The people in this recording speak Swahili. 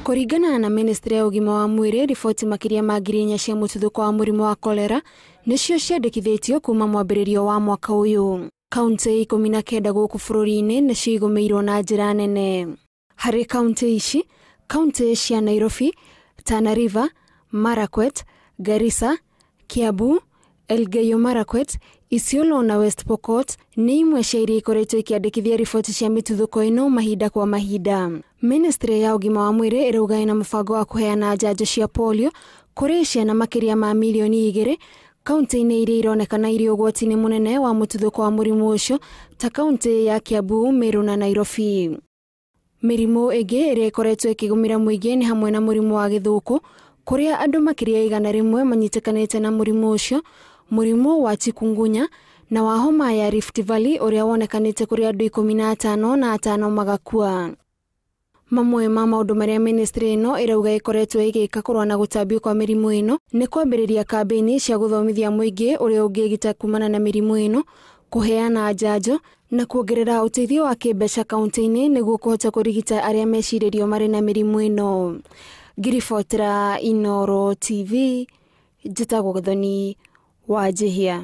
Kũringana na Ministry ya Ũgima wa Mwĩrĩ, riboti makiria ma 4,000 cia mũtuthũko wa mũrimũ wa kolera nĩcio ciandĩkithĩtio kuma mwambĩrĩrio wa mwaka ũyũ. Kaunti 19 gũkũ bũrũri-inĩ nĩcio igũmĩirwo na njĩra nene. Harĩ kaunti ici, kaunti cia Nairobi, Tana River, Marakwet, Garissa, Kiambu, Elgeyo Marakwet, Isiolo na West Pokot nĩ imwe cia iria ikoretwo ikiandĩkithia riboti cia mĩtuthũko ĩno mahinda kwa mahinda. Ministry ya Ũgima wa Mwĩrĩ ĩrauga ĩna mũbango wa kũheana njanjo cia polio kũrĩ ciana makiria ma milioni 2 kaunti-inĩ iria ironekana irĩ ũgwati-inĩ mũnene wa mũtuthũko wa mũrimũ ũcio ta kaunti ya Kiambu, Meru na Nairobi. Mĩrimũ ĩngĩ ĩrĩa ĩkoretwo ĩkĩgũmĩra mũingĩ nĩ hamwe na mũrimũ wa gĩthũkũ, kũrĩa andũ makiria 100 manyitĩkanĩte na mũrimũ ũcio, mũrimũ wa chikungunya na wa homa ya Rift Valley ũrĩa wonekanĩte kũrĩ andũ 15 na 5 magakua. Mamwe ma maũndũ marĩa ministry ĩno ĩrauga ĩkoretwo ĩgĩka kũrũa na gũtambio kwa mĩrimũ ĩno nĩ kwambĩrĩria kambĩini cia gũthomithia mũingĩ ũrĩa ũngĩgita kumana na mĩrimũ ĩno, kũheana njanjo na kuongerera ũteithio wa kĩmbeca kaunti-inĩ nĩguo kũhota kũrigita arĩa mecirĩrio marĩ na mĩrimũ ĩno. Ngiribotera Inooro TV, njĩtagwo Gathoni wa Njihia.